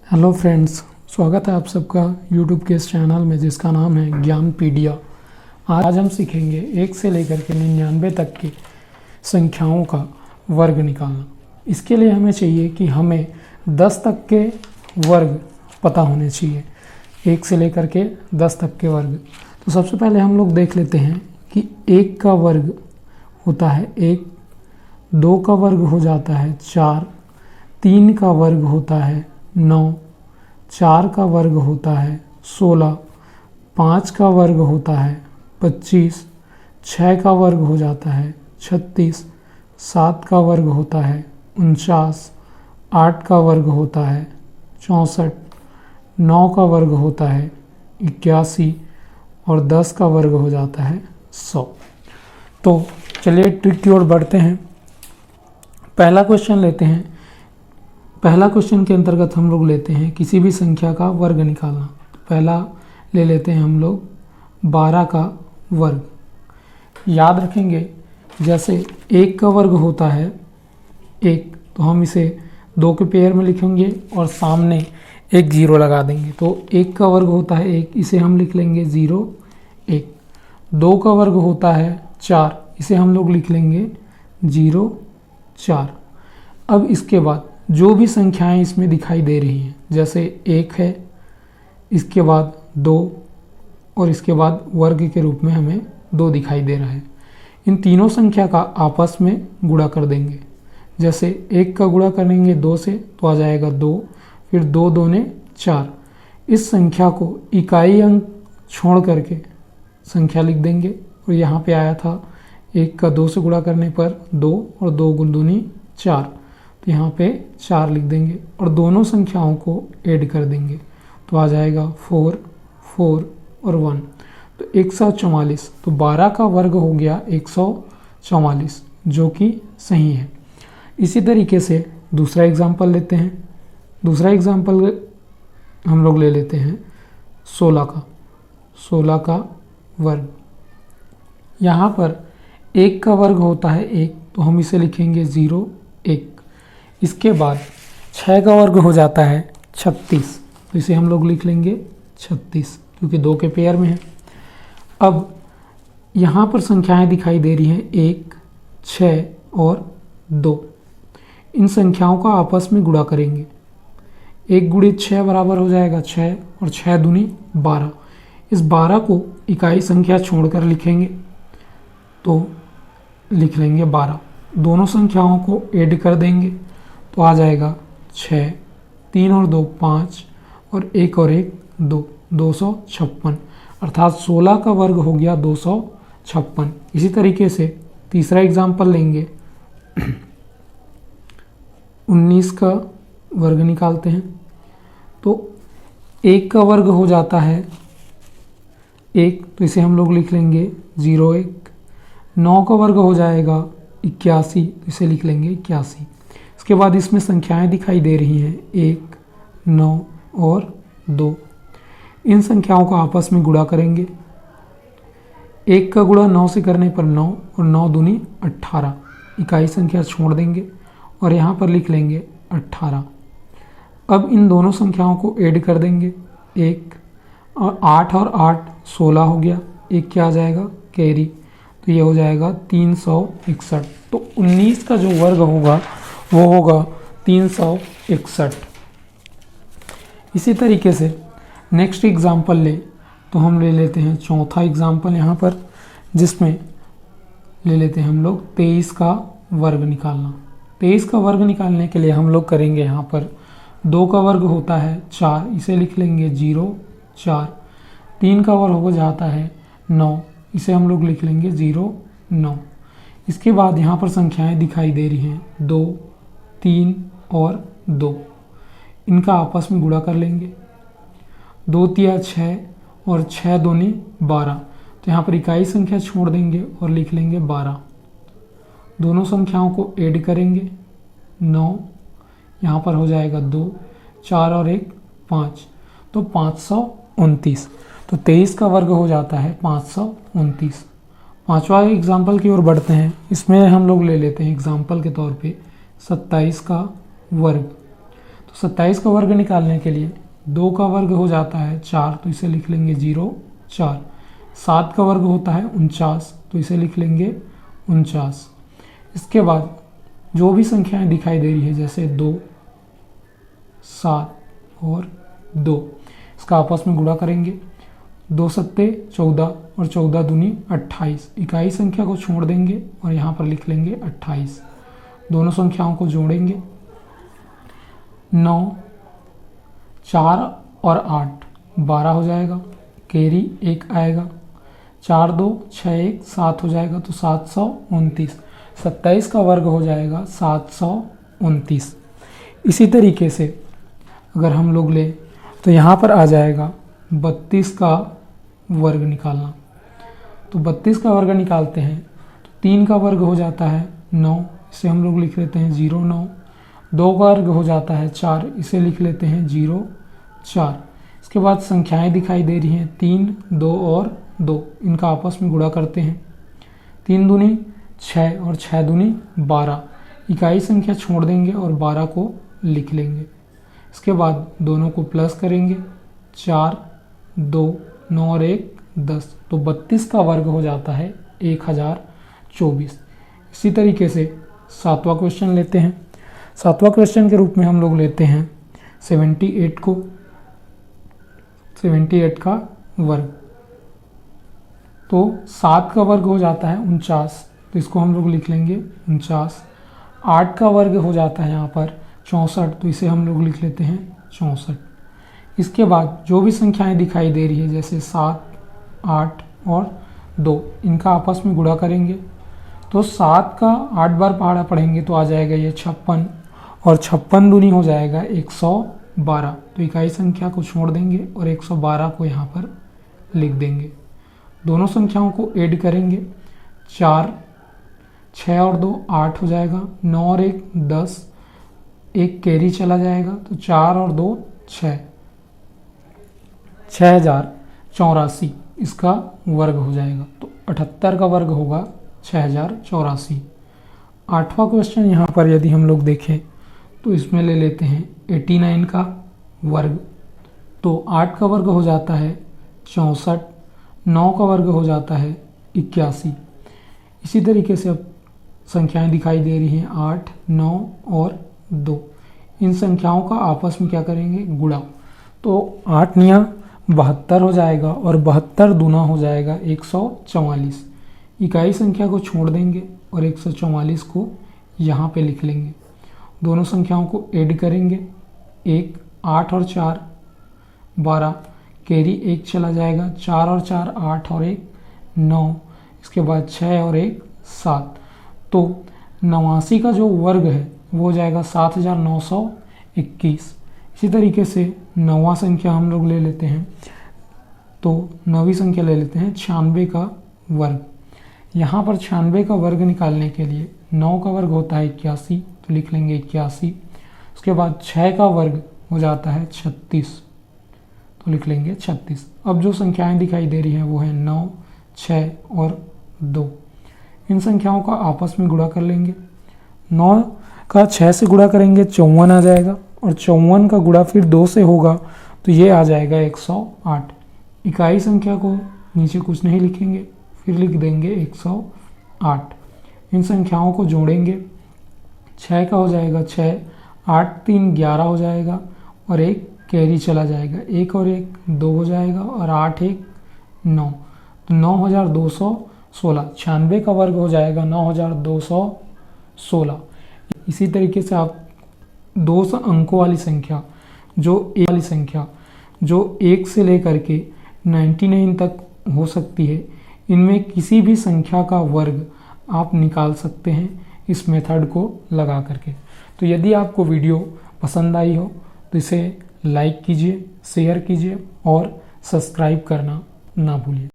Hello friends, स्वागत है आप सबका यूट्यूब के इस चैनल में जिसका नाम है ज्ञानपीडिया। आज हम सीखेंगे 1 से लेकर के 99 तक की संख्याओं का वर्ग निकालना। इसके लिए हमें चाहिए कि हमें 10 तक के वर्ग पता होने चाहिए, 1 से लेकर के 10 तक के वर्ग। तो सबसे पहले हम लोग देख लेते हैं कि 1 का वर्ग होता है 1, 2 का वर्ग हो जाता है 4, 3 का वर्ग होता है 9, 4 का वर्ग होता है 16, 5 का वर्ग होता है 25, 6 का वर्ग हो जाता है 36, 7 का वर्ग होता है 49, 8 का वर्ग होता है 64, 9 का वर्ग होता है 81 और 10 का वर्ग हो जाता है 100। तो चलिए ट्रिक की ओर बढ़ते हैं। पहला क्वेश्चन लेते हैं। पहला क्वेश्चन के अंतर्गत हम लोग लेते हैं किसी भी संख्या का वर्ग निकालना। तो पहला ले लेते हैं हम लोग 12 का वर्ग। याद रखेंगे, जैसे 1 का वर्ग होता है 1, तो हम इसे 2 के पेयर में लिखेंगे और सामने एक 0 लगा देंगे। तो 1 का वर्ग होता है 1, इसे हम लिख लेंगे 0 1। 2 का वर्ग होता है 4, इसे हम लोग लिख लेंगे 0 4। अब इसके बाद जो भी संख्याएं इसमें दिखाई दे रही हैं, जैसे 1 है, इसके बाद 2 और इसके बाद वर्ग के रूप में हमें 2 दिखाई दे रहा है, इन तीनों संख्या का आपस में गुणा कर देंगे। जैसे 1 का गुणा करेंगे 2 से तो आ जाएगा 2, फिर 2 दूने 4। इस संख्या को इकाई अंक छोड़ करके संख्या लिख देंगे। और यहाँ पे आया था 1 का 2 से गुणा करने पर 2 और 2 गुण 4, तो यहाँ पे 4 लिख देंगे और दोनों संख्याओं को ऐड कर देंगे तो आ जाएगा 4 4 और 1, तो 144। तो 12 का वर्ग हो गया 144, जो कि सही है। इसी तरीके से दूसरा एग्जाम्पल लेते हैं। दूसरा एग्जाम्पल हम लोग ले लेते हैं 16 का वर्ग। यहाँ पर 1 का वर्ग होता है 1, तो हम इसे लिखेंगे 0 1। इसके बाद 6 का वर्ग हो जाता है 36, तो इसे हम लोग लिख लेंगे 36 क्योंकि 2 के पेयर में है। अब यहाँ पर संख्याएं दिखाई दे रही हैं 1 6 और 2। इन संख्याओं का आपस में गुणा करेंगे। 1 गुणित 6 बराबर हो जाएगा 6 और 6 दूनी 12। इस 12 को इकाई संख्या छोड़कर लिखेंगे तो लिख लेंगे 12। दोनों संख्याओं को ऐड कर देंगे तो आ जाएगा 6, 3 और 2 5 और 1 और 1 2, 256। अर्थात 16 का वर्ग हो गया 256। इसी तरीके से तीसरा एग्जाम्पल लेंगे 19 का वर्ग निकालते हैं। तो 1 का वर्ग हो जाता है 1, तो इसे हम लोग लिख लेंगे 0 1। 9 का वर्ग हो जाएगा 81, तो इसे लिख लेंगे 81। इसके बाद इसमें संख्याएं दिखाई दे रही हैं 1 9 और 2। इन संख्याओं को आपस में गुणा करेंगे। 1 का गुणा 9 से करने पर 9 और 9 दूनी 18। इकाई संख्या छोड़ देंगे और यहाँ पर लिख लेंगे 18। अब इन दोनों संख्याओं को ऐड कर देंगे। 1 और 8 और 8 16 हो गया। एक क्या आ जाएगा? कैरी। तो ये हो जाएगा 361। तो 19 का जो वर्ग होगा वो होगा 361। इसी तरीके से नेक्स्ट एग्जाम्पल ले तो हम ले लेते हैं चौथा एग्जाम्पल यहाँ पर, जिसमें ले लेते हैं हम लोग 23 का वर्ग निकालना। 23 का वर्ग निकालने के लिए हम लोग करेंगे यहाँ पर 2 का वर्ग होता है 4, इसे लिख लेंगे 0 4। 3 का वर्ग हो जाता है 9, इसे हम लोग लिख लेंगे 0 9। इसके बाद यहाँ पर संख्याएं दिखाई दे रही हैं 2 3 और 2। इनका आपस में गुणा कर लेंगे। 2 तिया 6 और 6 दूनी 12। तो यहाँ पर इकाई संख्या छोड़ देंगे और लिख लेंगे 12। दोनों संख्याओं को ऐड करेंगे। 9 यहाँ पर हो जाएगा 2, 4 और 1 5, तो 529। तो 23 का वर्ग हो जाता है 529। पांचवा एग्जाम्पल की ओर बढ़ते हैं। इसमें हम लोग ले लेते हैं एग्जाम्पल के तौर पे 27 का वर्ग। तो 27 का वर्ग निकालने के लिए 2 का वर्ग हो जाता है 4, तो इसे लिख लेंगे 0 4। 7 का वर्ग होता है 49, तो इसे लिख लेंगे 49। इसके बाद जो भी संख्याएं दिखाई दे रही है जैसे 2 7 और 2, इसका आपस में गुणा करेंगे। 2 सत्ते 14 और 14 दूनी 28। इकाई संख्या को छोड़ देंगे और यहाँ पर लिख लेंगे 28। दोनों संख्याओं को जोड़ेंगे। 9 4 और 8 12 हो जाएगा, कैरी 1 आएगा। 4 2 6 1 7 हो जाएगा, तो 729। 27 का वर्ग हो जाएगा 729। इसी तरीके से अगर हम लोग ले तो यहाँ पर आ जाएगा 32 का वर्ग निकालना। तो 32 का वर्ग निकालते हैं तो 3 का वर्ग हो जाता है 9, इसे हम लोग लिख लेते हैं 0 9। 2 का वर्ग हो जाता है 4, इसे लिख लेते हैं 0 4। इसके बाद संख्याएं दिखाई दे रही हैं 3 2 और 2, इनका आपस में गुणा करते हैं। 3 दूनी 6 और 6 दूनी 12। इकाई संख्या छोड़ देंगे और 12 को लिख लेंगे। इसके बाद दोनों को प्लस करेंगे। 4 2 9 और 1 10, तो 32 का वर्ग हो जाता है 1024। इसी तरीके से 7वां क्वेश्चन लेते हैं। 7वां क्वेश्चन के रूप में हम लोग लेते हैं 78 को। 78 का वर्ग, तो 7 का वर्ग हो जाता है 49, तो इसको हम लोग लिख लेंगे 49। 8 का वर्ग हो जाता है यहाँ पर 64, तो इसे हम लोग लिख लेते हैं 64। इसके बाद जो भी संख्याएं दिखाई दे रही है जैसे 7 8 और 2, इनका आपस में गुणा करेंगे। तो 7 का 8 बार पहाड़ा पढ़ेंगे तो आ जाएगा ये 56, और 56 दूनी हो जाएगा 112। तो इकाई संख्या को छोड़ देंगे और 112 को यहाँ पर लिख देंगे। दोनों संख्याओं को ऐड करेंगे। 4 6 और 2 8 हो जाएगा। 9 और 1 10, एक कैरी चला जाएगा, तो 4 और 2 6, 6084 इसका वर्ग हो जाएगा। तो 78 का वर्ग होगा 6084। 8वां क्वेश्चन यहाँ पर यदि हम लोग देखें तो इसमें ले लेते हैं 89 का वर्ग। तो 8 का वर्ग हो जाता है 64, 9 का वर्ग हो जाता है 81। इसी तरीके से अब संख्याएं दिखाई दे रही हैं 8 9 और 2, इन संख्याओं का आपस में क्या करेंगे, गुणा। तो 8 निया 72 हो जाएगा और 72 दूना हो जाएगा 144। इकाई संख्या को छोड़ देंगे और 144 को यहाँ पे लिख लेंगे। दोनों संख्याओं को ऐड करेंगे। 1 8 और 4 12, कैरी 1 चला जाएगा। 4 और 4 8 और 1 9, इसके बाद 6 और 1 7। तो 89 का जो वर्ग है वो हो जाएगा 7921। इसी तरीके से 9वां संख्या हम लोग ले लेते हैं। तो 9वीं संख्या ले लेते हैं 96 का वर्ग। यहाँ पर 96 का वर्ग निकालने के लिए 9 का वर्ग होता है 81, तो लिख लेंगे 81। उसके बाद 6 का वर्ग हो जाता है 36, तो लिख लेंगे 36। अब जो संख्याएं दिखाई दे रही हैं वो है 9 6 और 2। इन संख्याओं का आपस में गुणा कर लेंगे। 9 का 6 से गुणा करेंगे 54 आ जाएगा, और 54 का गुणा फिर 2 से होगा तो ये आ जाएगा 108। इकाई संख्या को नीचे कुछ नहीं लिखेंगे, फिर लिख देंगे 108। इन संख्याओं को जोड़ेंगे। 6 का हो जाएगा 6, 8 3 11 हो जाएगा और 1 कैरी चला जाएगा। 1 और 1 2 हो जाएगा और 8 1 9, तो 9216। 96 का वर्ग हो जाएगा 9216। इसी तरीके से आप 2 अंकों वाली संख्या जो 1 से लेकर के 99 तक हो सकती है, इनमें किसी भी संख्या का वर्ग आप निकाल सकते हैं इस मेथड को लगा करके। तो यदि आपको वीडियो पसंद आई हो तो इसे लाइक कीजिए, शेयर कीजिए और सब्सक्राइब करना ना भूलिए।